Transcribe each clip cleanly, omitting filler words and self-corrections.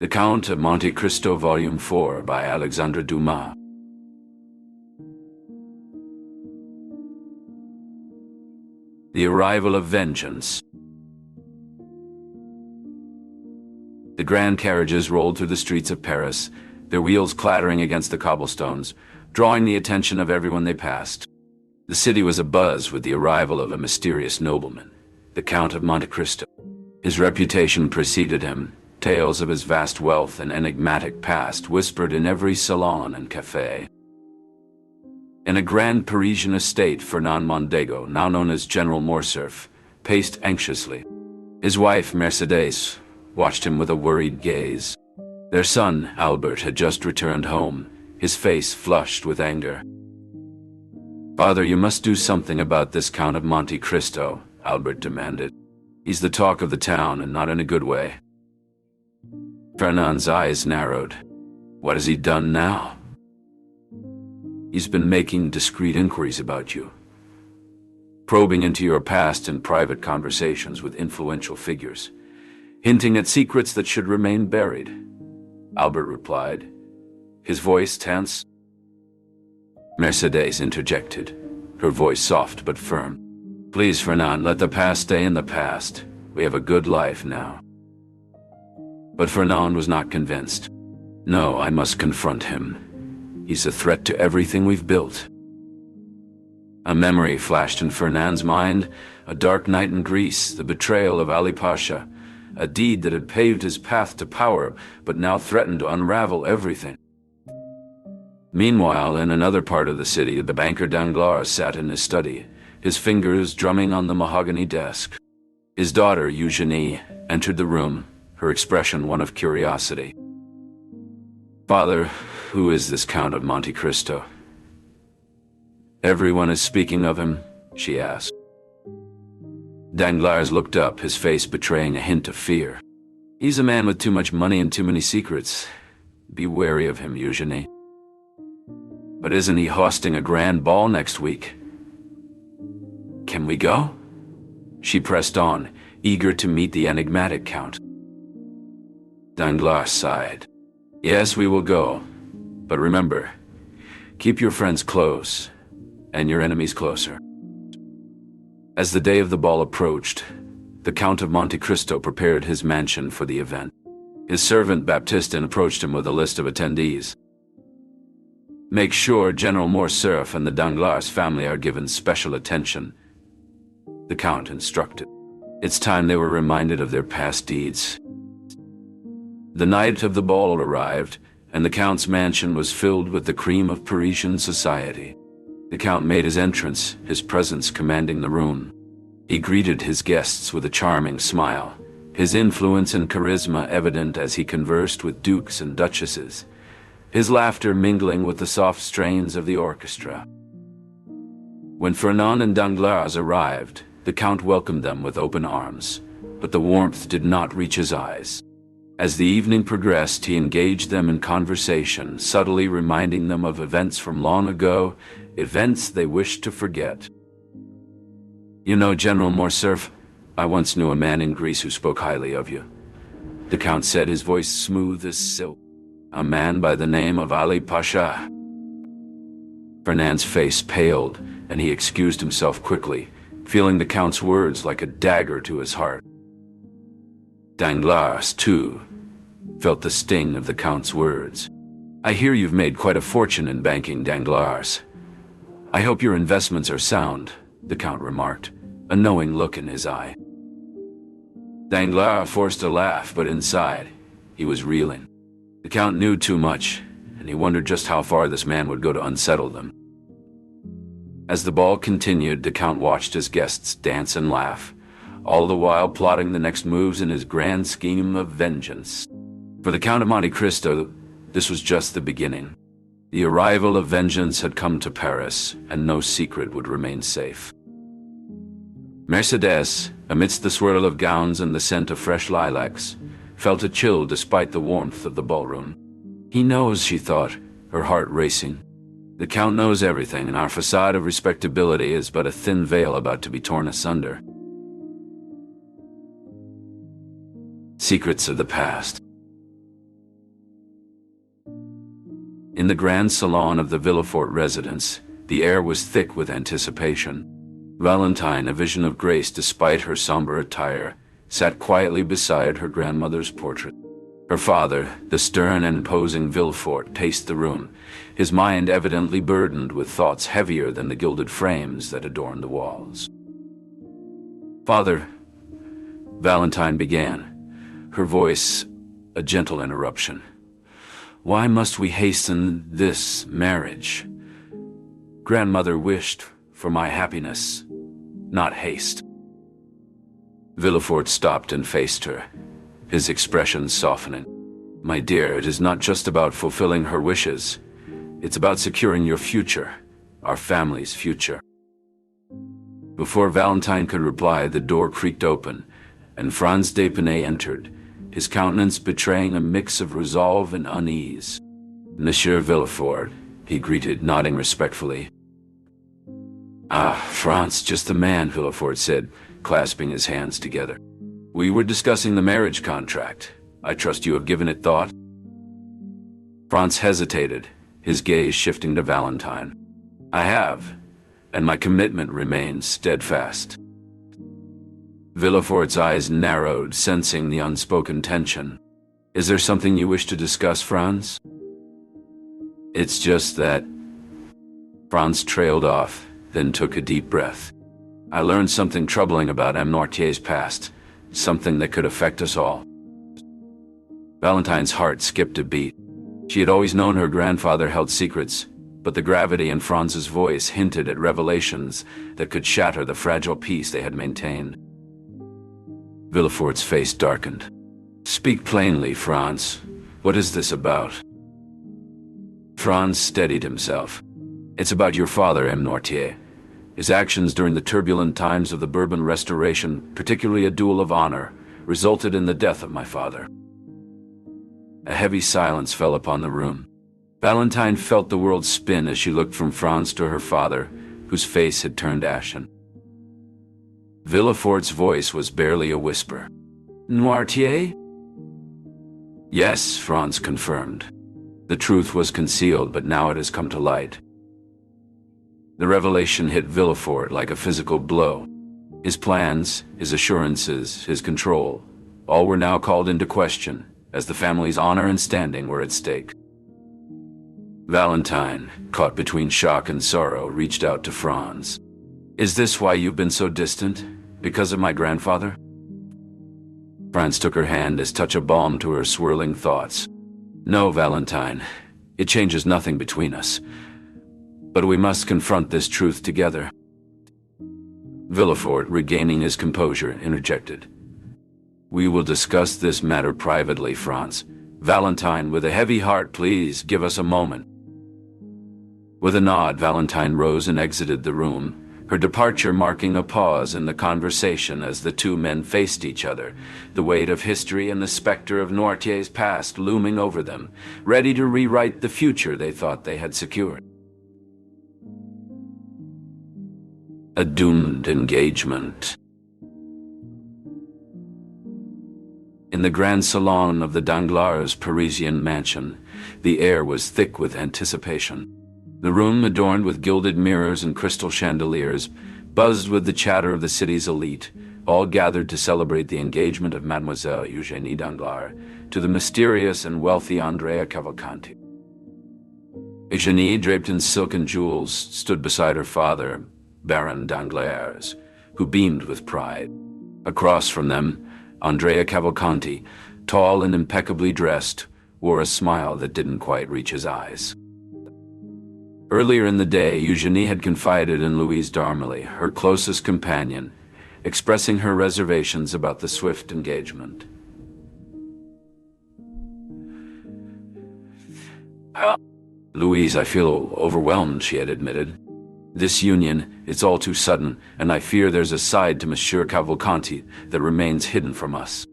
The Count of Monte Cristo, Volume 4 by Alexandre Dumas. The Arrival of Vengeance. The grand carriages rolled through the streets of Paris, their wheels clattering against the cobblestones, drawing the attention of everyone they passed. The city was abuzz with the arrival of a mysterious nobleman, the Count of Monte Cristo. His reputation preceded him. Tales of his vast wealth and enigmatic past whispered in every salon and café. In a grand Parisian estate, Fernand Mondego, now known as General Morcerf, paced anxiously. His wife, Mercedes, watched him with a worried gaze. Their son, Albert, had just returned home, his face flushed with anger. "Father, you must do something about this Count of Monte Cristo," Albert demanded. "He's the talk of the town, and not in a good way." Fernand's eyes narrowed. "What has he done now?" "He's been making discreet inquiries about you, probing into your past in private conversations with influential figures, hinting at secrets that should remain buried," Albert replied, his voice tense. Mercedes interjected, her voice soft but firm. "Please, Fernand, let the past stay in the past. We have a good life now." But Fernand was not convinced. "No, I must confront him. He's a threat to everything we've built." A memory flashed in Fernand's mind, a dark night in Greece, the betrayal of Ali Pasha, a deed that had paved his path to power, but now threatened to unravel everything. Meanwhile, in another part of the city, the banker Danglars sat in his study, his fingers drumming on the mahogany desk. His daughter, Eugenie, entered the room, her expression one of curiosity. "Father, who is this Count of Monte Cristo?" "Everyone is speaking of him," she asked. Danglars looked up, his face betraying a hint of fear. "He's a man with too much money and too many secrets. Be wary of him, Eugenie." "But isn't he hosting a grand ball next week? Can we go?" She pressed on, eager to meet the enigmatic Count. Danglars sighed. "Yes, we will go. But remember, keep your friends close, and your enemies closer." As the day of the ball approached, the Count of Monte Cristo prepared his mansion for the event. His servant Baptistin approached him with a list of attendees. "Make sure General Morcerf and the Danglars family are given special attention," the Count instructed. It's time they were reminded of their past deeds. The night of the ball arrived, and the Count's mansion was filled with the cream of Parisian society. The Count made his entrance, his presence commanding the room. He greeted his guests with a charming smile, his influence and charisma evident as he conversed with dukes and duchesses, his laughter mingling with the soft strains of the orchestra. When Fernand and Danglars arrived, the Count welcomed them with open arms, but the warmth did not reach his eyes. As the evening progressed, he engaged them in conversation, subtly reminding them of events from long ago, events they wished to forget. "You know, General Morcerf, I once knew a man in Greece who spoke highly of you," the Count said, his voice smooth as silk. "A man by the name of Ali Pasha." Fernand's face paled, and he excused himself quickly, feeling the Count's words like a dagger to his heart. Danglars, too, felt the sting of the Count's words. "I hear you've made quite a fortune in banking, Danglars. I hope your investments are sound," the Count remarked, a knowing look in his eye. Danglars forced a laugh, but inside, he was reeling. The Count knew too much, and he wondered just how far this man would go to unsettle them. As the ball continued, the Count watched his guests dance and laugh, all the while plotting the next moves in his grand scheme of vengeance. For the Count of Monte Cristo, this was just the beginning. The arrival of vengeance had come to Paris, and no secret would remain safe. Mercedes, amidst the swirl of gowns and the scent of fresh lilacs, felt a chill despite the warmth of the ballroom. "He knows," she thought, her heart racing. "The Count knows everything, and our facade of respectability is but a thin veil about to be torn asunder." Secrets of the past. In the grand salon of the Villefort residence, the air was thick with anticipation. Valentine, a vision of grace despite her somber attire, sat quietly beside her grandmother's portrait. Her father, the stern and imposing Villefort, paced the room, his mind evidently burdened with thoughts heavier than the gilded frames that adorned the walls. "Father," Valentine began, her voice a gentle interruption. "Why must we hasten this marriage? Grandmother wished for my happiness, not haste." Villefort stopped and faced her, his expression softening. "My dear, it is not just about fulfilling her wishes. It's about securing your future, our family's future." Before Valentine could reply, the door creaked open, and Franz d'Épinay entered, his countenance betraying a mix of resolve and unease. "Monsieur Villefort," he greeted, nodding respectfully. "Ah, Franz, just the man," Villefort said, clasping his hands together. "We were discussing the marriage contract. I trust you have given it thought?" Franz hesitated, his gaze shifting to Valentine. "I have, and my commitment remains steadfast." Villefort's eyes narrowed, sensing the unspoken tension. "Is there something you wish to discuss, Franz?" "It's just that..." Franz trailed off, then took a deep breath. "I learned something troubling about M. Noirtier's past, something that could affect us all." Valentine's heart skipped a beat. She had always known her grandfather held secrets, but the gravity in Franz's voice hinted at revelations that could shatter the fragile peace they had maintained. Villefort's face darkened. "Speak plainly, Franz. What is this about?" Franz steadied himself. "It's about your father, M. Noirtier. His actions during the turbulent times of the Bourbon Restoration, particularly a duel of honor, resulted in the death of my father." A heavy silence fell upon the room. Valentine felt the world spin as she looked from Franz to her father, whose face had turned ashen. Villefort's voice was barely a whisper. "Noirtier?" "Yes," Franz confirmed. "The truth was concealed, but now it has come to light." The revelation hit Villefort like a physical blow. His plans, his assurances, his control, all were now called into question, as the family's honor and standing were at stake. Valentine, caught between shock and sorrow, reached out to Franz. "Is this why you've been so distant? Because of my grandfather?" Franz took her hand as touch a balm to her swirling thoughts. "No, Valentine. It changes nothing between us. But we must confront this truth together." Villefort, regaining his composure, interjected. "We will discuss this matter privately, Franz. Valentine, with a heavy heart, please give us a moment." With a nod, Valentine rose and exited the room, her departure marking a pause in the conversation as the two men faced each other, the weight of history and the specter of Noirtier's past looming over them, ready to rewrite the future they thought they had secured. A doomed engagement. In the grand salon of the Danglars' Parisian mansion, the air was thick with anticipation. The room, adorned with gilded mirrors and crystal chandeliers, buzzed with the chatter of the city's elite, all gathered to celebrate the engagement of Mademoiselle Eugénie Danglars to the mysterious and wealthy Andrea Cavalcanti. Eugénie, draped in silk and jewels, stood beside her father, Baron Danglars, who beamed with pride. Across from them, Andrea Cavalcanti, tall and impeccably dressed, wore a smile that didn't quite reach his eyes. Earlier in the day, Eugénie had confided in Louise d'Armilly, her closest companion, expressing her reservations about the swift engagement. "Louise, I feel overwhelmed," she had admitted. "This union, it's all too sudden, and I fear there's a side to Monsieur Cavalcanti that remains hidden from us."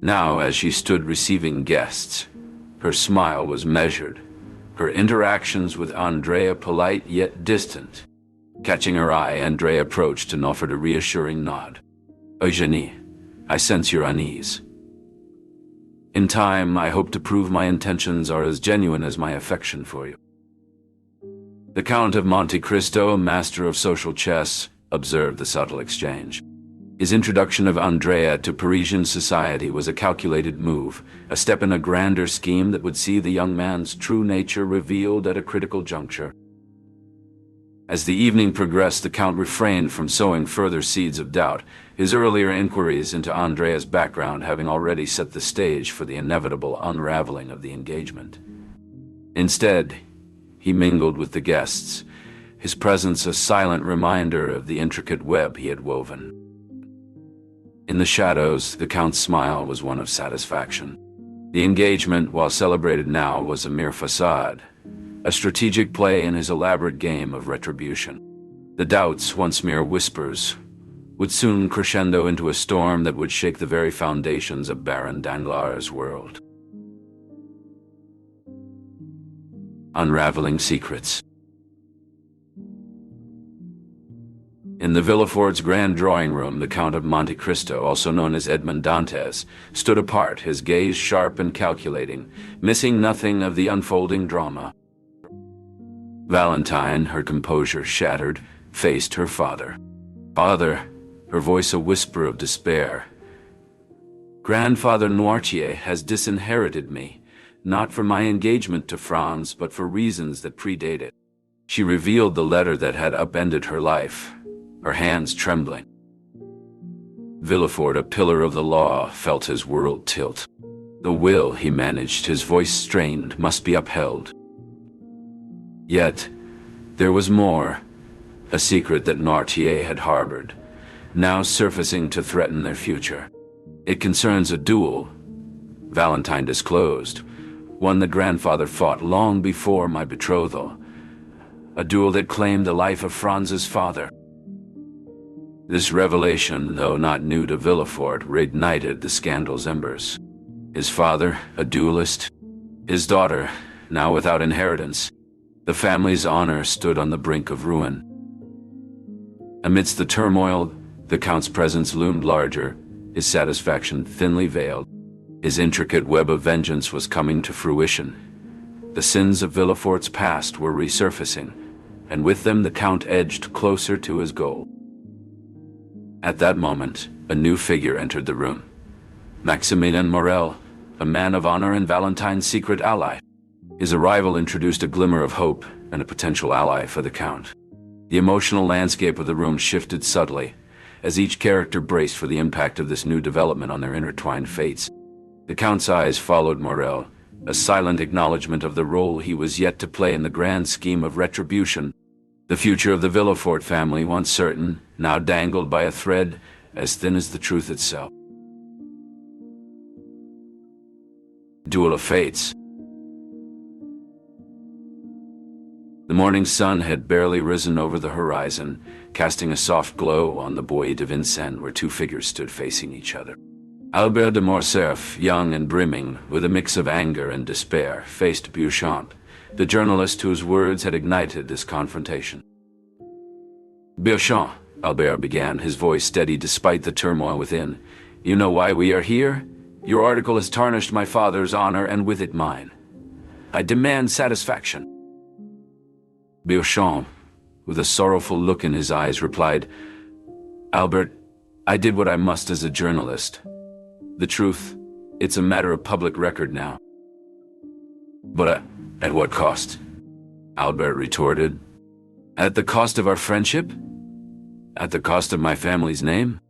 Now, as she stood receiving guests, her smile was measured, her interactions with Andrea polite yet distant. Catching her eye, Andrea approached and offered a reassuring nod. "Eugénie, I sense your unease." In time, I hope to prove my intentions are as genuine as my affection for you." The Count of Monte Cristo, master of social chess, observed the subtle exchange. His introduction of Andrea to Parisian society was a calculated move, a step in a grander scheme that would see the young man's true nature revealed at a critical juncture. As the evening progressed, the Count refrained from sowing further seeds of doubt, his earlier inquiries into Andrea's background having already set the stage for the inevitable unraveling of the engagement. Instead, he mingled with the guests, his presence a silent reminder of the intricate web he had woven. In the shadows, the Count's smile was one of satisfaction. The engagement, while celebrated now, was a mere facade, a strategic play in his elaborate game of retribution. The doubts, once mere whispers, would soon crescendo into a storm that would shake the very foundations of Baron Danglars' world. Unraveling secrets. In the Villafort's grand drawing room, the Count of Monte Cristo, also known as Edmond Dantes, stood apart, his gaze sharp and calculating, missing nothing of the unfolding drama. Valentine, her composure shattered, faced her father. "Father," her voice a whisper of despair, "Grandfather Noirtier has disinherited me, not for my engagement to Franz, but for reasons that predate it." She revealed the letter that had upended her life, her hands trembling. Villefort, a pillar of the law, felt his world tilt. The will, he managed, his voice strained, must be upheld. Yet, there was more, a secret that Noirtier had harbored, now surfacing to threaten their future. "It concerns a duel," Valentine disclosed, "one that grandfather fought long before my betrothal, a duel that claimed the life of Franz's father." This revelation, though not new to Villefort, reignited the scandal's embers. His father, a duelist, his daughter, now without inheritance. The family's honor stood on the brink of ruin. Amidst the turmoil, the Count's presence loomed larger, his satisfaction thinly veiled. His intricate web of vengeance was coming to fruition. The sins of Villefort's past were resurfacing, and with them the Count edged closer to his goal. At that moment, a new figure entered the room. Maximilien Morel, a man of honor and Valentine's secret ally. His arrival introduced a glimmer of hope and a potential ally for the Count. The emotional landscape of the room shifted subtly, as each character braced for the impact of this new development on their intertwined fates. The Count's eyes followed Morel, a silent acknowledgement of the role he was yet to play in the grand scheme of retribution. The future of the Villefort family, once certain, now dangled by a thread as thin as the truth itself. Duel of Fates. The morning sun had barely risen over the horizon, casting a soft glow on the Bois de Vincennes where two figures stood facing each other. Albert de Morcerf, young and brimming, with a mix of anger and despair, faced Beauchamp, the journalist whose words had ignited this confrontation. "Beauchamp," Albert began, his voice steady despite the turmoil within, "you know why we are here? Your article has tarnished my father's honor and with it mine. I demand satisfaction." Beauchamp, with a sorrowful look in his eyes, replied, "Albert, I did what I must as a journalist. The truth, it's a matter of public record now." "But at what cost?" Albert retorted. "At the cost of our friendship? At the cost of my family's name?"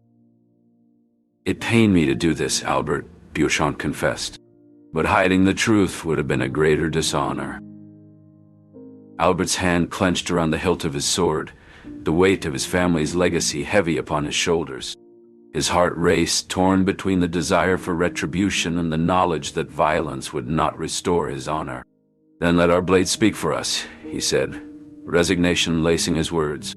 "It pained me to do this, Albert," Beauchamp confessed. "But hiding the truth would have been a greater dishonor." Albert's hand clenched around the hilt of his sword, the weight of his family's legacy heavy upon his shoulders. His heart raced, torn between the desire for retribution and the knowledge that violence would not restore his honor. "Then let our blades speak for us," he said, resignation lacing his words.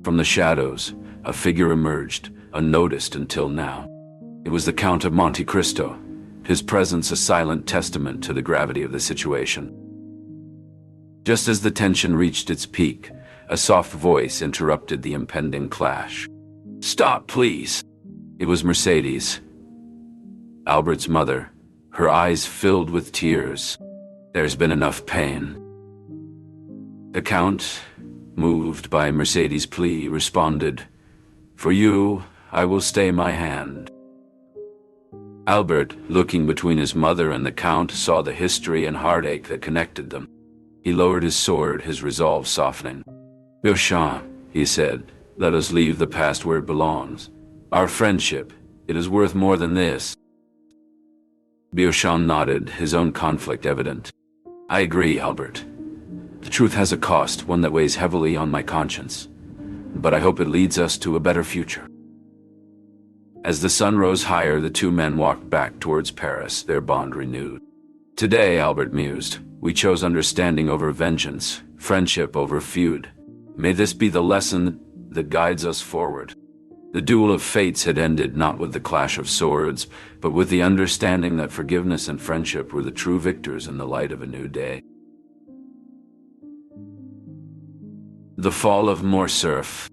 From the shadows, a figure emerged, unnoticed until now. It was the Count of Monte Cristo, his presence a silent testament to the gravity of the situation. Just as the tension reached its peak, a soft voice interrupted the impending clash. "Stop, please!" It was Mercedes. Albert's mother, her eyes filled with tears. There's been enough pain. The Count, moved by Mercedes' plea, responded, "For you, I will stay my hand." Albert, looking between his mother and the Count, saw the history and heartache that connected them. He lowered his sword, his resolve softening. "Beauchamp," he said, "let us leave the past where it belongs. Our friendship, it is worth more than this." Beauchamp nodded, his own conflict evident. "I agree, Albert. The truth has a cost, one that weighs heavily on my conscience. But I hope it leads us to a better future." As the sun rose higher, the two men walked back towards Paris, their bond renewed. "Today," Albert mused, "we chose understanding over vengeance, friendship over feud. May this be the lesson that guides us forward." The duel of fates had ended not with the clash of swords, but with the understanding that forgiveness and friendship were the true victors in the light of a new day. The fall of Morcerf.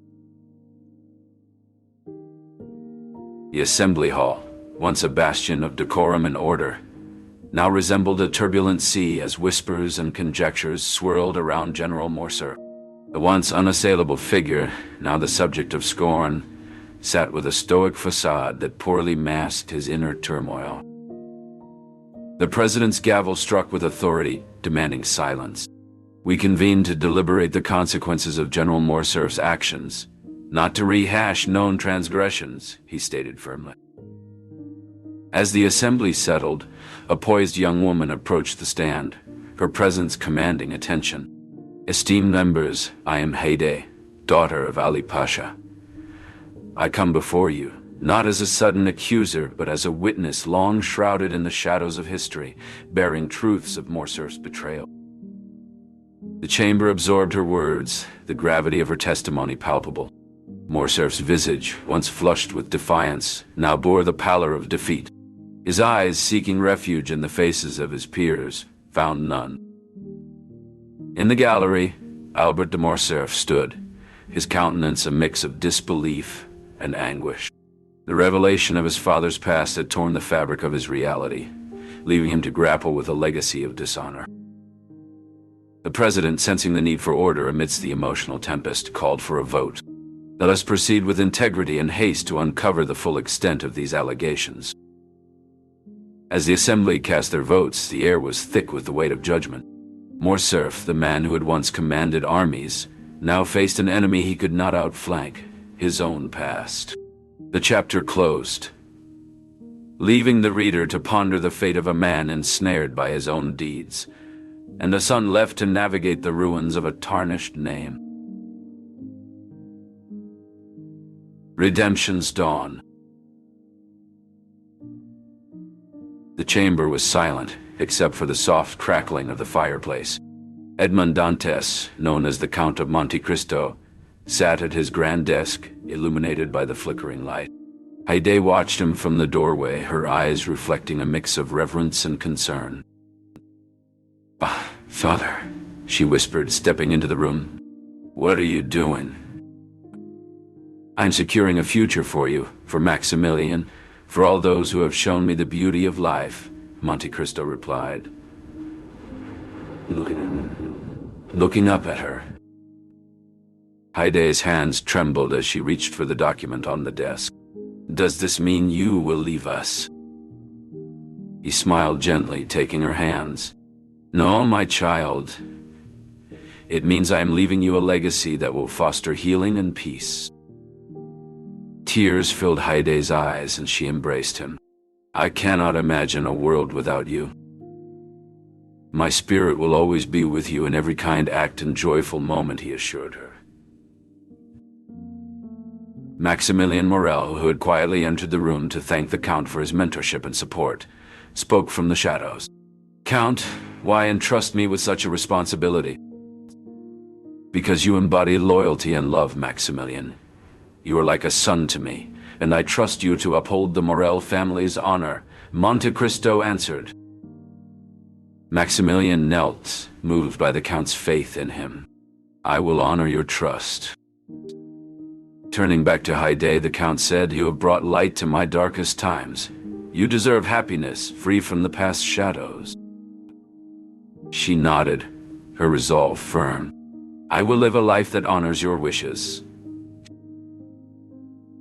The Assembly Hall, once a bastion of decorum and order, now resembled a turbulent sea as whispers and conjectures swirled around General Morcerf. The once unassailable figure, now the subject of scorn, sat with a stoic facade that poorly masked his inner turmoil. The president's gavel struck with authority, demanding silence. "We convened to deliberate the consequences of General Morcerf's actions, not to rehash known transgressions," he stated firmly. As the assembly settled, a poised young woman approached the stand, her presence commanding attention. "Esteemed members, I am Haydée, daughter of Ali Pasha. I come before you, not as a sudden accuser, but as a witness long shrouded in the shadows of history, bearing truths of Morcerf's betrayal." The chamber absorbed her words, the gravity of her testimony palpable. Morcerf's visage, once flushed with defiance, now bore the pallor of defeat. His eyes, seeking refuge in the faces of his peers, found none. In the gallery, Albert de Morcerf stood, his countenance a mix of disbelief and anguish. The revelation of his father's past had torn the fabric of his reality, leaving him to grapple with a legacy of dishonor. The president, sensing the need for order amidst the emotional tempest, called for a vote. "Let us proceed with integrity and haste to uncover the full extent of these allegations." As the assembly cast their votes, the air was thick with the weight of judgment. Morcerf, the man who had once commanded armies, now faced an enemy he could not outflank, his own past. The chapter closed, leaving the reader to ponder the fate of a man ensnared by his own deeds, and a son left to navigate the ruins of a tarnished name. Redemption's dawn. The chamber was silent, except for the soft crackling of the fireplace. Edmond Dantes, known as the Count of Monte Cristo, sat at his grand desk, illuminated by the flickering light. Haydée watched him from the doorway, her eyes reflecting a mix of reverence and concern. "Ah, Father," she whispered, stepping into the room. "What are you doing?" "I'm securing a future for you, for Maximilian, for all those who have shown me the beauty of life," Monte Cristo replied, looking up at her. Haydée's hands trembled as she reached for the document on the desk. "Does this mean you will leave us?" He smiled gently, taking her hands. "No, my child. It means I am leaving you a legacy that will foster healing and peace." Tears filled Haydée's eyes and she embraced him. "I cannot imagine a world without you. My spirit will always be with you in every kind act and joyful moment," he assured her. Maximilian Morel, who had quietly entered the room to thank the Count for his mentorship and support, spoke from the shadows. "Count, why entrust me with such a responsibility?" "Because you embody loyalty and love, Maximilian. You are like a son to me, and I trust you to uphold the Morel family's honor," Monte Cristo answered. Maximilian knelt, moved by the Count's faith in him. "I will honor your trust." Turning back to Haydée, the Count said, "You have brought light to my darkest times. You deserve happiness, free from the past shadows. She nodded, her resolve firm. I will live a life that honors your wishes.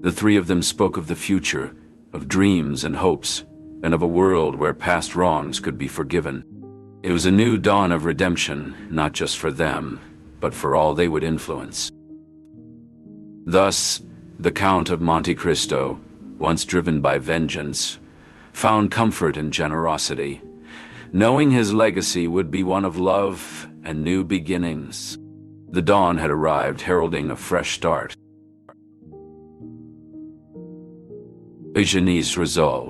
The three of them spoke of the future, of dreams and hopes, and of a world where past wrongs could be forgiven. It was a new dawn of redemption, not just for them, but for all they would influence. Thus, the Count of Monte Cristo, once driven by vengeance, found comfort in generosity, knowing his legacy would be one of love and new beginnings. The dawn had arrived, heralding a fresh start. Eugenie's resolve.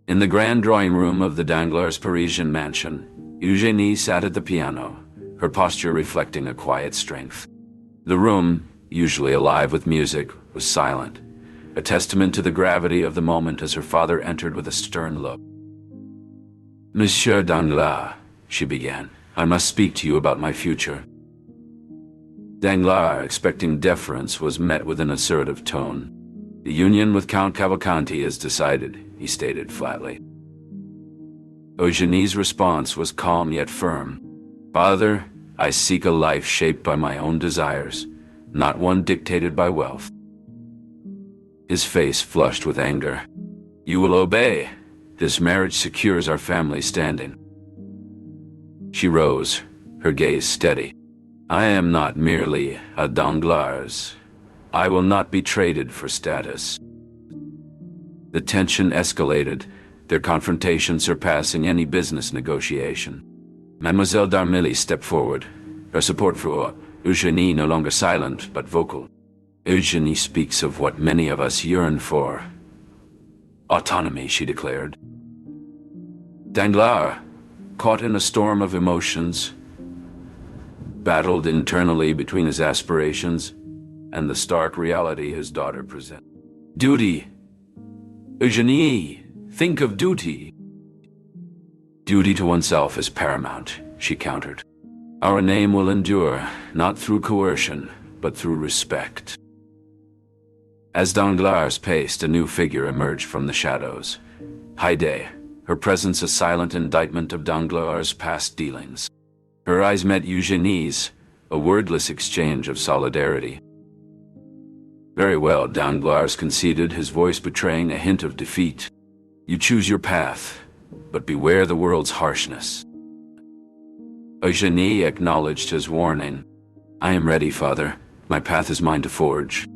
In the grand drawing room of the Danglars' Parisian mansion, Eugenie sat at the piano, her posture reflecting a quiet strength. The room, usually alive with music, was silent, a testament to the gravity of the moment as her father entered with a stern look. Monsieur Danglars, she began, I must speak to you about my future. Danglars, expecting deference, was met with an assertive tone. The union with Count Cavalcanti is decided, he stated flatly. Eugenie's response was calm yet firm. Father, I seek a life shaped by my own desires, not one dictated by wealth. His face flushed with anger. You will obey. This marriage secures our family standing. She rose, her gaze steady. I am not merely a Danglars. I will not be traded for status. The tension escalated, their confrontation surpassing any business negotiation. Mademoiselle d'Armilly stepped forward, her support for Eugenie no longer silent but vocal. Eugenie speaks of what many of us yearn for. Autonomy, she declared. Danglars, caught in a storm of emotions, battled internally between his aspirations and the stark reality his daughter presented. Duty. Eugenie, think of duty. Duty to oneself is paramount, she countered. Our name will endure, not through coercion, but through respect. As Danglars paced, a new figure emerged from the shadows. Haydée, her presence a silent indictment of Danglars' past dealings. Her eyes met Eugenie's, a wordless exchange of solidarity. Very well, Danglars conceded, his voice betraying a hint of defeat. You choose your path, but beware the world's harshness. Eugenie acknowledged his warning. I am ready, father. My path is mine to forge.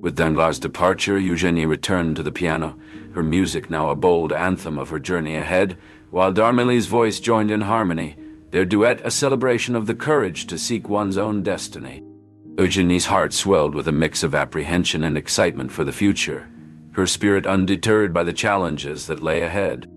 With Danglars' departure, Eugenie returned to the piano, her music now a bold anthem of her journey ahead, while d'Armilly's voice joined in harmony, their duet a celebration of the courage to seek one's own destiny. Eugenie's heart swelled with a mix of apprehension and excitement for the future, her spirit undeterred by the challenges that lay ahead.